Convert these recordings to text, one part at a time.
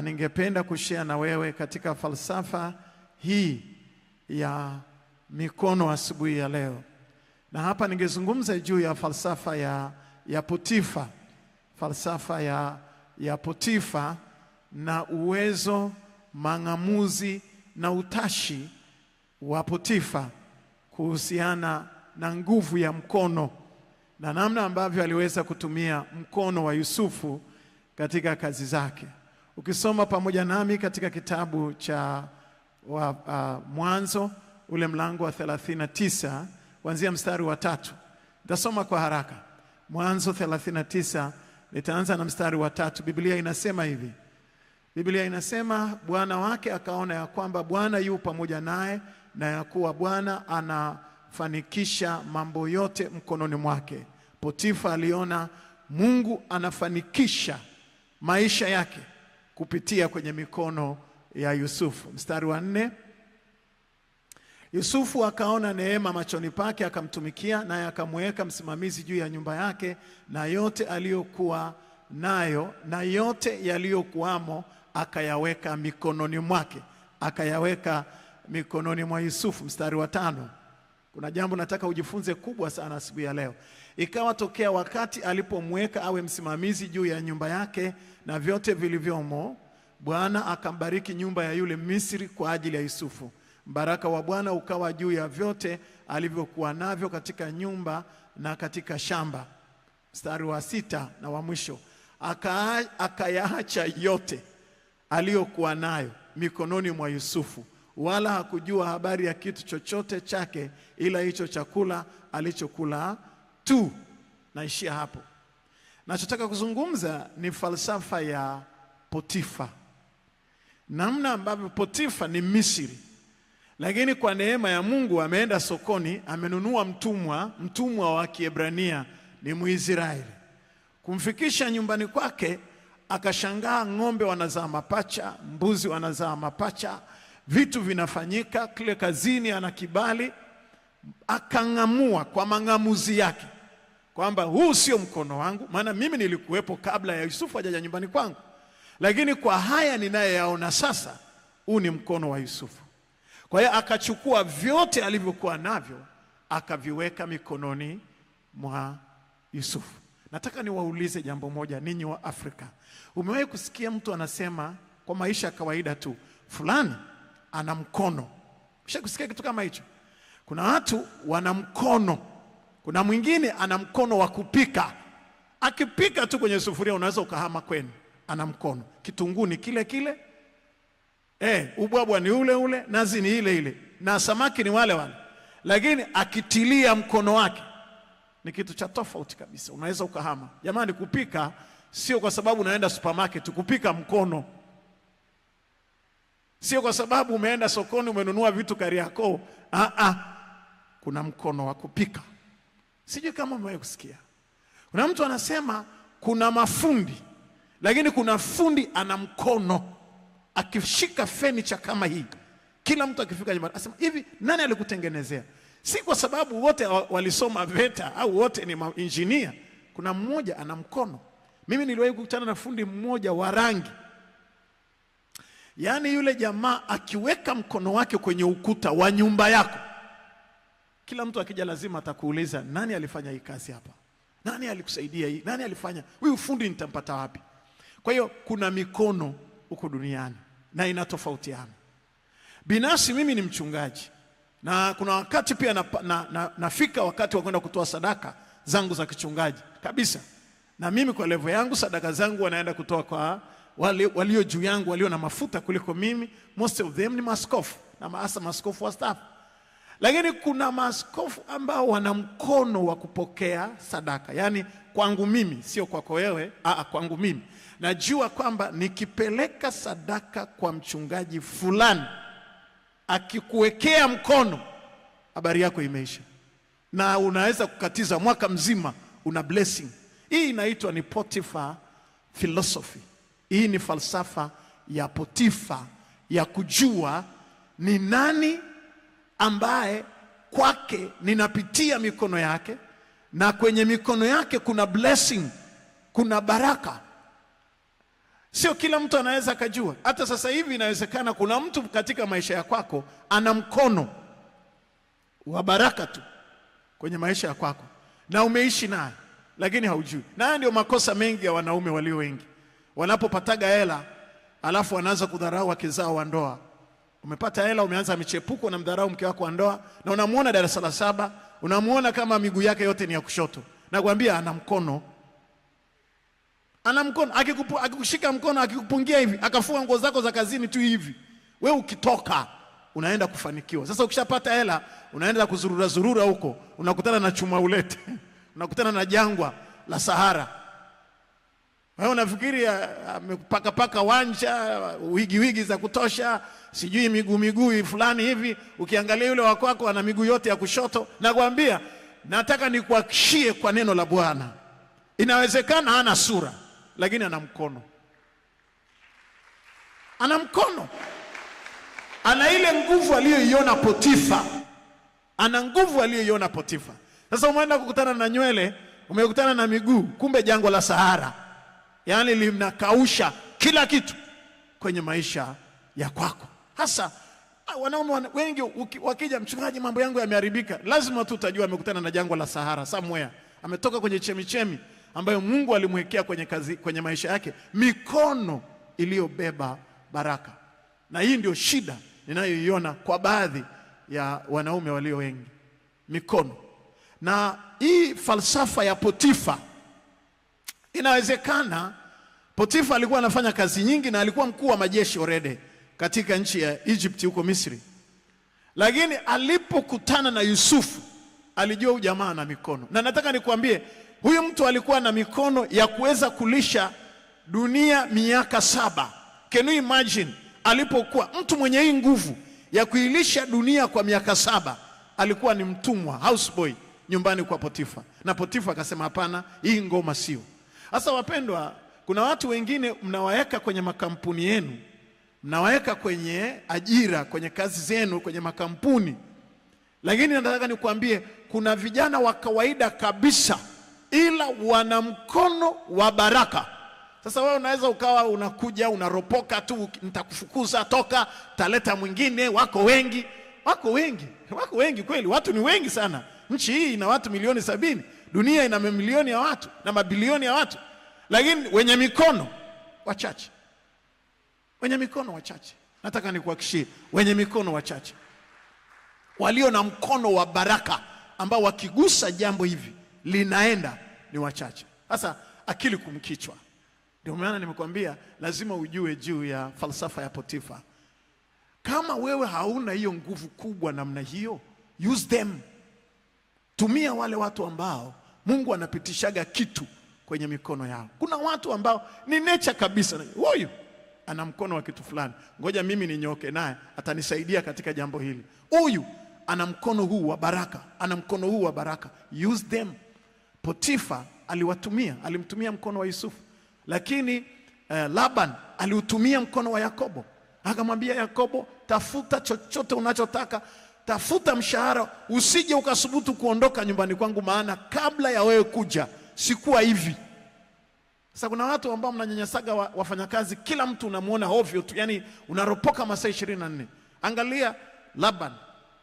ningependa kushare na wewe katika falsafa hii ya mikono asubuhi ya leo. Na hapa ningezungumza juu ya falsafa ya Potifa. Falsafa ya Potifa na uwezo, mang'amuzi na utashi wa Potifa kuhusiana na nguvu ya mkono na namna ambavyo aliweza kutumia mkono wa Yusufu katika kazi zake. Ukisoma pamoja nami katika kitabu cha Mwanzo ule mlango wa 39 kuanzia mstari wa 3. Nitasoma kwa haraka. Mwanzo 39, nitaanza na mstari wa 3. Biblia inasema hivi. Biblia inasema bwana wake akaona ya kwamba Bwana yu pamoja naye na ya kuwa Bwana anafanikisha mambo yote mkononi mwake. Potifa aliona Mungu anafanikisha maisha yake kupitia kwenye mikono ya Yusufu. Mstari wa 4. Yusufu akaona neema machoni pake, akamtumikia, naye akamweka msimamizi juu ya nyumba yake, na yote aliyokuwa nayo na yote yaliyokuwamo akayaweka mikononi mwake. Akayaweka mikononi mwa Yusufu. Mstari wa 5. Kuna jambo nataka ujifunze kubwa sana siku ya leo. Ikawa tokea wakati alipomweka awe msimamizi juu ya nyumba yake na vyote vilivyomo, Bwana akambariki nyumba ya yule Misri kwa ajili ya Yusufu. Mbaraka wa Bwana ukawa juu ya vyote alivyokuwa navyo katika nyumba na katika shamba. Mstari wa 6 na wa mwisho. Akayaacha yote aliyokuwa nayo mikononi mwa Yusufu, wala hakujua habari ya kitu chochote chake ila hicho chakula alichokula tu. Naishia hapo. Nachotaka kuzungumza ni falsafa ya Potifa. Namna ambavyo Potifa ni Misri, lakini kwa neema ya Mungu ameenda sokoni, amenunua mtumwa wa Kiebrania, ni Mwisraeli. Kumfikisha nyumbani kwake, akashangaa ng'ombe wanazaa mapacha, mbuzi wanazaa mapacha, vitu vinafanyika kile kazini, ana kibali. Akang'amua kwa mang'amuzi yake kwamba huu sio mkono wangu, maana mimi nilikuwepo kabla ya Yusufu hajaja nyumbani kwangu, lakini kwa haya ninayeyaona sasa, huu ni mkono wa Yusufu. Kwa hiyo akachukua vyote alivyokuwa navyo akaviweka mikononi mwa Yusufu. Nataka niwaulize jambo moja, ninyi wa Afrika. Umewahi kusikia mtu anasema kwa maisha ya kawaida tu, fulani ana mkono? Ushawahi kusikia kitu kama hicho? Kuna watu wana mkono. Kuna mwingine ana mkono wa kupika. Akipika tu kwenye sufuria unaweza ukahama kwenu. Ana mkono. Kitunguu ni kile kile. Ubwabwa ni ule ule, nazi ni ile ile, na samaki ni wale wale. Lakini akitilia mkono wake ni kitu cha tofauti kabisa. Unaweza ukahama. Jamani, kupika sio kwa sababu unaenda supermarket, kupika mkono. Sio kwa sababu umeenda sokoni umenunua vitu Kariakoo. Kuna mkono wa kupika. Sijui kama umewahi kusikia. Kuna mtu anasema kuna mafundi, lakini kuna fundi ana mkono. Akishika furniture kama hii, kila mtu akifika nyumbani asema, hivi nani alikutengenezea? Si kwa sababu wote walisoma VETA au wote ni engineer. Kuna mmoja ana mkono. Mimi niliwahi kukutana na fundi mmoja wa rangi. Yaani yule jamaa akiweka mkono wake kwenye ukuta wa nyumba yako, kila mtu akija lazima atakuuliza, nani alifanya hii kazi hapa? Nani alikusaidia hii? Nani alifanya? Huyu fundi nitampata wapi? Kwa hiyo kuna mikono huko duniani na inatofautiana. Binafsi mimi ni mchungaji, na kuna wakati pia nafika wakati wa kwenda kutoa sadaka zangu za kichungaji kabisa. Na mimi kwa level yangu sadaka zangu wanaenda kutoa kwa walio juu yangu, walio na mafuta kuliko mimi. Most of them ni maaskofu na maasa maaskofu wa staff. Lakini kuna maaskofu ambao wana mkono wa kupokea sadaka. Yaani kwangu mimi, sio kwako wewe, kwangu mimi. Najua kwamba nikipeleka sadaka kwa mchungaji fulani, akikuwekea mkono, habari yako imeisha. Na unaweza kukatiza mwaka mzima una blessing. Hii inaitwa ni Potifa philosophy. Hii ni falsafa ya Potifa ya kujua ni nani ambaye kwake ninapitia mikono yake, na kwenye mikono yake kuna blessing, kuna baraka. Sio kila mtu anaweza kujua. Hata sasa hivi inawezekana kuna mtu katika maisha ya kwako ana mkono wa baraka tu kwenye maisha ya kwako na umeishi naye lakini haujui. Na ndio makosa mengi ya wanaume walio wengi. Wanapopataga hela alafu wanaanza kudharau wake zao wa ndoa. Umepata hela, umeanza michepuko na mdharau mke wako wa ndoa, na unamuona darasa la 7, unamuona kama miguu yake yote ni ya kushoto. Nakwambia ana mkono. Ana mkono, akikushika mkono, akikupungia hivi, akafua nguo zako za kazini tu hivi, wewe ukitoka unaenda kufanikiwa. Sasa ukishapata hela, unaenda kuzurura huko, unakutana na chuma ulete. Unakutana na jangwa la Sahara. Wewe unafikiri amepaka wanja, wigi za kutosha, sijui miguu fulani hivi, ukiangalia yule wako wako ana miguu yote ya kushoto. Nakwambia, nataka nikuhakishie kwa neno la Bwana. Inawezekana hana sura, lakini ana mkono. Ana mkono. Ana ile nguvu aliyoiona Potifa. Ana nguvu aliyoiona Potifa. Sasa umeenda kukutana na nywele, umekutana na miguu, kumbe jangwa la Sahara. Yaani linakausha kila kitu kwenye maisha ya kwako. Hasa wanaume wengi wakija, mchungaji, mambo yangu yameharibika, lazima tu utajua amekutana na jangwa la Sahara somewhere. Ametoka kwenye chemichemi ambayo Mungu alimwekea kwenye maisha yake mikono iliyobeba baraka. Na hii ndio shida ninayoiona kwa baadhi ya wanaume walio wengi. Mikono. Na hii falsafa ya Potifa, inawezekana Potifa alikuwa anafanya kazi nyingi na alikuwa mkuu wa majeshi already katika nchi ya Egypt huko Misri. Lakini alipokutana na Yusufu, alijua huyu jamaa ana mikono. Na nataka nikwambie, huyu mtu alikuwa na mikono ya kuweza kulisha dunia miaka 7. Can you imagine? Alipokuwa mtu mwenye hii nguvu ya kuilisha dunia kwa miaka 7, alikuwa ni mtumwa, houseboy nyumbani kwa Potifa. Na Potifa akasema hapana, hii ngoma sio. Sasa wapendwa, kuna watu wengine mnawaweka kwenye makampuni yenu, mnawaweka kwenye ajira, kwenye kazi zenu, kwenye makampuni. Lakini nataka nikuambie, kuna vijana wa kawaida kabisa ila wana mkono wa baraka. Sasa wewe unaweza ukawa unakuja unaropoka tu, nitakufukuza toka, taleta mwingine. Wako wengi kweli, watu ni wengi sana. Nchi hii ina watu milioni 70, dunia ina mamilioni ya watu na mabilioni ya watu, lakini wenye mikono wachache. Wenye mikono wachache. Nataka nikuhakishie, wenye mikono wachache, walio na mkono wa baraka, ambao wakigusa jambo hivi linaenda, ni wachache. Sasa akili kumkichwa. Ndio maana nimekwambia lazima ujue juu ya falsafa ya Potifa. Kama wewe hauna hiyo nguvu kubwa namna hiyo, use them. Tumia wale watu ambao Mungu anapitishaga kitu kwenye mikono yao. Kuna watu ambao ni nature kabisa, huyu ana mkono wa kitu fulani, ngoja mimi ninyoke naye, atanisaidia katika jambo hili. Huyu ana mkono huu wa baraka, ana mkono huu wa baraka. Use them. Potifa alimtumia mkono wa Yusufu. Lakini Laban aliutumia mkono wa Yakobo. Akamwambia Yakobo, tafuta chochote unachotaka, tafuta mshahara, usije ukasubutu kuondoka nyumbani kwangu, maana kabla ya wewe kuja sikuwa hivi. Sasa kuna watu ambao mnanyanyasaga wafanyakazi, kila mtu unamuona ovyo tu, yani unaropoka masaa 24. Angalia Laban,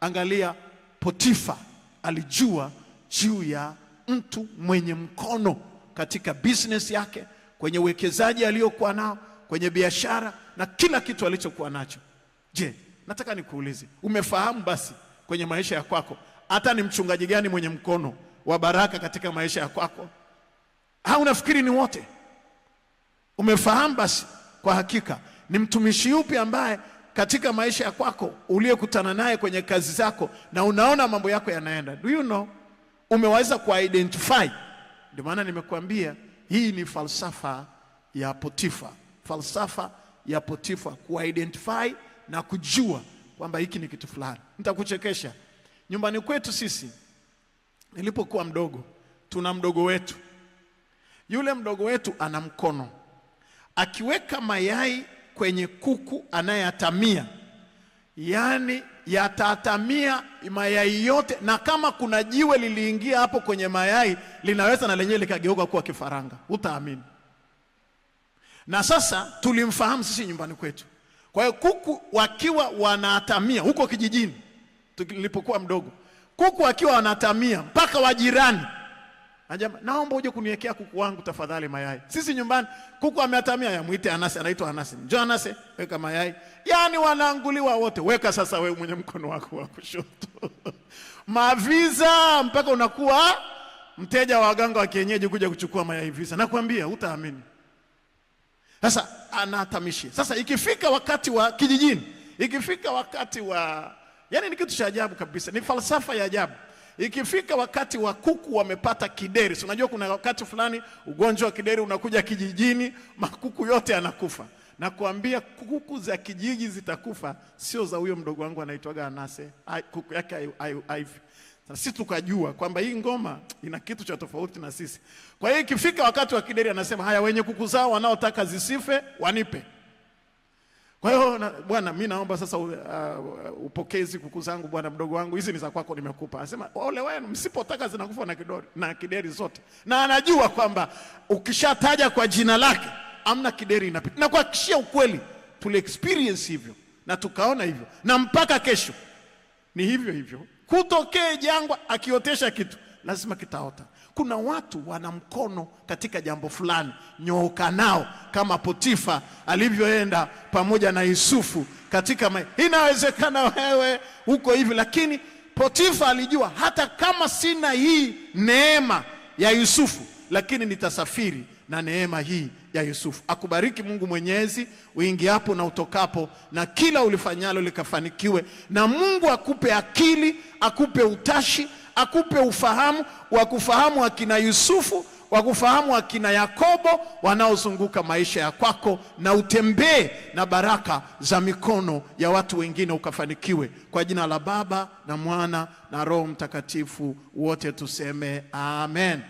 angalia Potifa, alijua juu ya mtu mwenye mkono katika business yake, kwenye uwekezaji aliyokuwa nao, kwenye biashara na kila kitu alichokuwa nacho. Je, nataka nikuulize, umefahamu basi kwenye maisha ya kwako hata ni mchungaji gani mwenye mkono wa baraka katika maisha ya kwako? Au unafikiri ni wote? Umefahamu basi kwa hakika ni mtumishi yupi ambaye katika maisha ya kwako uliyekutana naye kwenye kazi zako na unaona mambo yako yanaenda? Do you know? Umeweza kuidentify. Ndio maana nimekuambia hii ni falsafa ya Potifa. Falsafa ya Potifa, kuidentify na kujua kwamba hiki ni kitu fulani. Nitakuchekesha. Nyumbani kwetu sisi, nilipokuwa mdogo, tuna mdogo wetu. Yule mdogo wetu ana mkono. Akiweka mayai kwenye kuku anayeatamia, yani yatatamia mayai yote, na kama kuna jiwe liliingia hapo kwenye mayai linaweza na lenyewe likageuka kuwa kifaranga. Utaamini. Na sasa tulimfahamu sisi nyumbani kwetu. Kwa hiyo kuku wakiwa wanatamia huko kijijini, nilipokuwa mdogo, kuku wakiwa wanatamia mpaka wajirani, anajama, naomba uje kuniwekea kuku wangu tafadhali mayai. Sisi nyumbani kuku ameatamia, yamuite Anase, anaitwa Anase, njoo Anase, weka mayai. Yaani wanaanguliwa wote, weka sasa wewe mwenye mkono wako wa kushoto. Maviza mpaka unakuwa mteja wa waganga wa kienyeji kuja kuchukua mayai visa. Nakwambia hutaamini. Sasa anatamishi. Sasa ikifika wakati wa kijijini, ikifika wakati wa, yani ni kitu cha ajabu kabisa, ni falsafa ya ajabu. Ikifika wakati wa kuku wamepata kideri, so unajua kuna wakati fulani ugonjwa wa kideri unakuja kijijini, makuku yote yanakufa. Na kuambia kuku za kijiji zitakufa, sio za huyo mdogo wangu anaitwaga Anase, kuku yake haifi. Sisi tukajua kwamba hii ngoma ina kitu cha tofauti na sisi. Kwa hiyo ikifika wakati wa kideri anasema, haya wenye kuku zao wanaotaka zisife wanipe. Kwa hiyo bwana, mimi naomba sasa upokezi kuku zangu bwana mdogo wangu, hizi ni za kwako nimekupa. Anasema, ole wenu msipotaka zinakufa na kideri zote. Na anajua kwamba ukishataja kwa jina lake amna kideri inapita. Na kuhakikishia ukweli, tuli experience hivyo na tukaona hivyo, na mpaka kesho ni hivyo hivyo. Kutokee jangwa akiotesha kitu lazima kitaota. Kuna watu wana mkono katika jambo fulani, nyooka nao kama Potifa alivyoenda pamoja na Yusufu katika inawezekana wewe uko hivi, lakini Potifa alijua hata kama sina hii neema ya Yusufu, lakini nitasafiri na neema hii ya Yusufu. Akubariki Mungu Mwenyezi uingiapo na utokapo, na kila ulifanyalo likafanikiwe, na Mungu akupe akili, akupe utashi, akupe ufahamu wa kufahamu akina Yusufu, wa kufahamu akina Yakobo wanaozunguka maisha ya kwako, na utembee na baraka za mikono ya watu wengine ukafanikiwe. Kwa jina la Baba na Mwana na Roho Mtakatifu, wote tuseme amen.